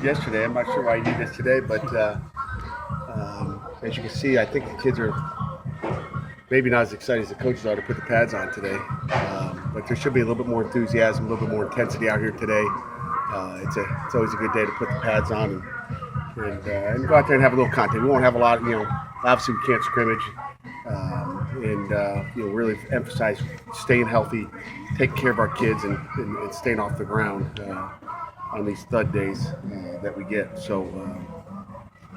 yesterday. I'm not sure why you did this today, but as you can see, I think the kids are maybe not as excited as the coaches are to put the pads on today. But there should be a little bit more enthusiasm, a little bit more intensity out here today. It's always a good day to put the pads on and go out there and have a little contact. We won't have a lot, obviously we can't scrimmage, really emphasize staying healthy, taking care of our kids, and staying off the ground on these stud days that we get. So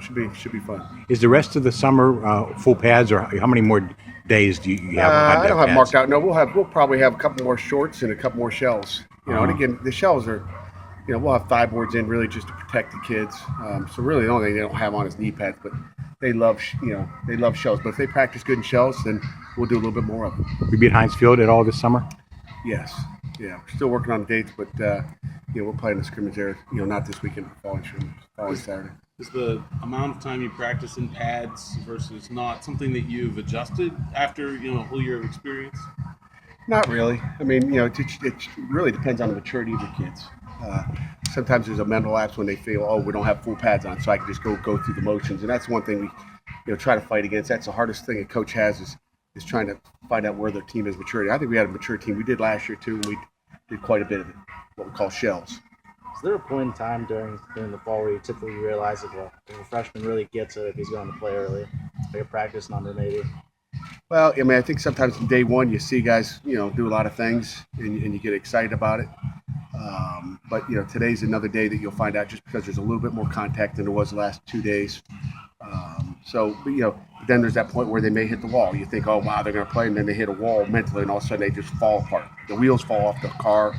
should be fun. Is the rest of the summer full pads, or how many more days do you have on I the don't have pads? marked out. No, we'll probably have a couple more shorts and a couple more shells. And again, the shells are, we'll have 5 boards in really just to protect the kids. So really, the only thing they don't have on is knee pads, but they love shells. But if they practice good in shells, then we'll do a little bit more of it. We be at Heinz Field at all this summer? Yes, yeah, we're still working on dates, but we're playing the scrimmage there. Not this weekend, but following Saturday. Is the amount of time you practice in pads versus not something that you've adjusted after a whole year of experience? Not really. I mean, it really depends on the maturity of the kids. Sometimes there's a mental lapse when they feel, oh, we don't have full pads on, so I can just go through the motions, and that's one thing we try to fight against. That's the hardest thing a coach has is trying to find out where their team is maturity. I think we had a mature team. We did last year too, and we did quite a bit of it, what we call shells. Is there a point in time during the fall where you typically realize that if a freshman really gets it, if he's going to play early, like a practice number maybe? Well, I mean, I think sometimes in day one you see guys, do a lot of things and you get excited about it. But today's another day that you'll find out just because there's a little bit more contact than there was the last 2 days. Then there's that point where they may hit the wall. You think, oh wow, they're going to play, and then they hit a wall mentally, and all of a sudden they just fall apart. The wheels fall off the car,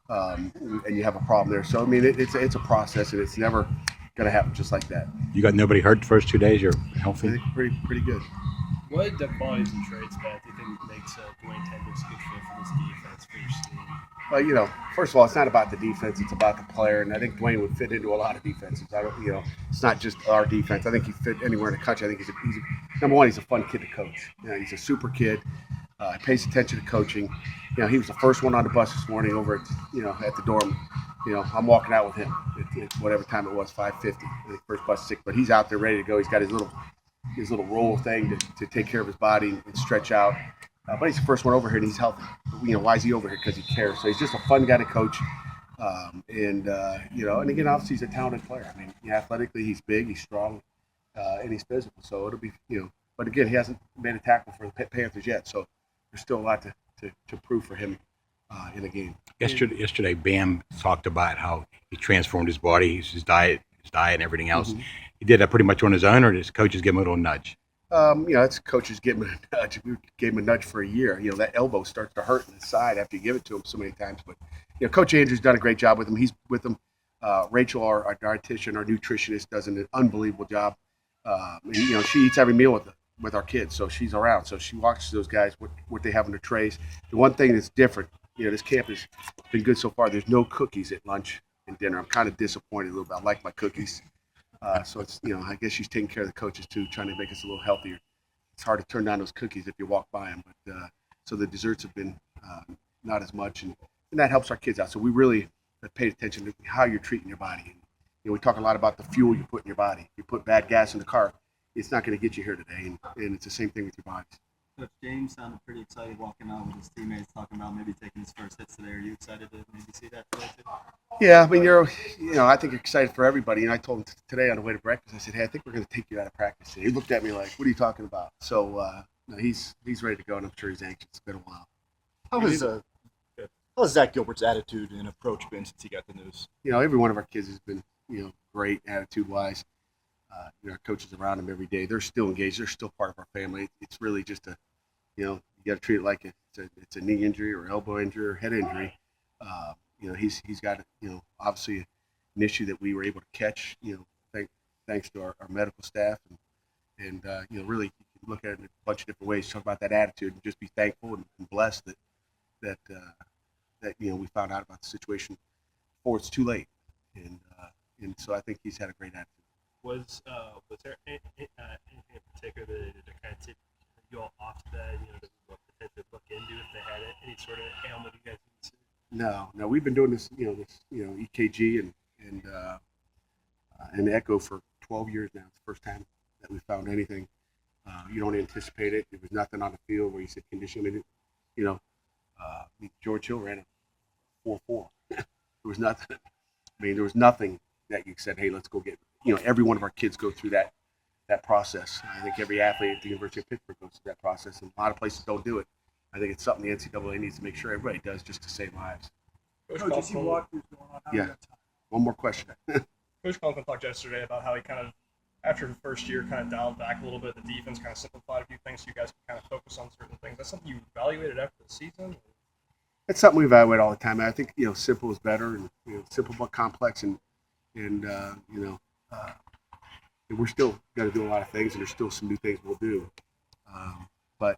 and you have a problem there. So I mean, it's a process, and it's never going to happen just like that. You got nobody hurt the first 2 days? You're I healthy? think pretty good. What qualities and traits, Matt, do you think makes Dwayne Hendricks a good fit for this defense for your team? Well, first of all, it's not about the defense; it's about the player, and I think Dwayne would fit into a lot of defenses. It's not just our defense. I think he fit anywhere in the country. I think he's number one. He's a fun kid to coach. He's a super kid. He pays attention to coaching. He was the first one on the bus this morning over at the dorm. I'm walking out with him at whatever time it was, 5:50. The first bus 6, but he's out there ready to go. He's got his little roll thing to take care of his body and stretch out. But he's the first one over here, and he's healthy. Why is he over here? Because he cares. So he's just a fun guy to coach. And again, obviously he's a talented player. I mean, athletically he's big, he's strong, and he's physical. So it'll be, but again, he hasn't made a tackle for the Panthers yet. So there's still a lot to prove for him in the game. Yesterday, Bam talked about how he transformed his body, his diet, and everything else. Mm-hmm. He did that pretty much on his own, or his coaches give him a little nudge? That's coaches give him a nudge. We gave him a nudge for a year. That elbow starts to hurt in the side after you give it to him so many times. But Coach Andrew's done a great job with him. He's with him. Rachel, our dietitian, our nutritionist, does an unbelievable job. She eats every meal with our kids, so she's around. So she watches those guys what they have on their trays. The one thing that's different, this camp has been good so far. There's no cookies at lunch and dinner. I'm kind of disappointed a little bit. I like my cookies. So it's, I guess she's taking care of the coaches too, trying to make us a little healthier. It's hard to turn down those cookies if you walk by them, but so the desserts have been not as much, and that helps our kids out. So we really have paid attention to how you're treating your body. And, we talk a lot about the fuel you put in your body. If you put bad gas in the car, it's not going to get you here today, and it's the same thing with your bodies. Coach James sounded pretty excited walking out with his teammates, talking about maybe taking his first hits today. Are you excited to maybe see that today too? Yeah, I mean, I think you're excited for everybody. And I told him today on the way to breakfast, I said, hey, I think we're going to take you out of practice today. He looked at me like, what are you talking about? So he's ready to go, and I'm sure he's anxious. It's been a while. How has Zach Gilbert's attitude and approach been since he got the news? Every one of our kids has been, great attitude-wise. Our coaches around them every day. They're still engaged. They're still part of our family. It's really just you got to treat it like it's a knee injury or elbow injury or head injury. He's got, obviously an issue that we were able to catch, thanks to our medical staff. And really you can look at it in a bunch of different ways. Talk about that attitude and just be thankful and blessed that we found out about the situation before it's too late. And so I think he's had a great attitude. Was there anything in particular that kind of tipped you all off to that, that we potentially look into if they had any sort of ailment you guys need to see? No, we've been doing this, EKG and and Echo for 12 years now. It's the first time that we found anything. You don't anticipate it. There was nothing on the field where you said conditioning. I mean, you know, George Hill ran a 4.4. There was nothing. I mean, there was nothing that you said, hey, let's go get. You know, every one of our kids go through that process. I think every athlete at the University of Pittsburgh goes through that process, and a lot of places don't do it. I think it's something the NCAA needs to make sure everybody does just to save lives. Coach, as you walk through going on, Yeah. One more question. Coach Conklin talked yesterday about how he kind of, after the first year, kind of dialed back a little bit. The defense kind of simplified a few things so you guys can kind of focus on certain things. That's something you evaluated after the season? It's something we evaluate all the time. I think simple is better, and simple but complex, and we're still got to do a lot of things, and there's still some new things we'll do. But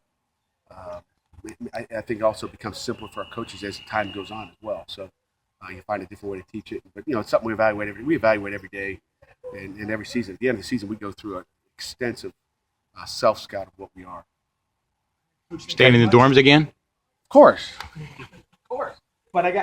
I think it also becomes simpler for our coaches as time goes on as well. So you find a different way to teach it. But it's something we evaluate every day, and every season. At the end of the season, we go through an extensive self-scout of what we are. Staying in the dorms again? Of course. But I got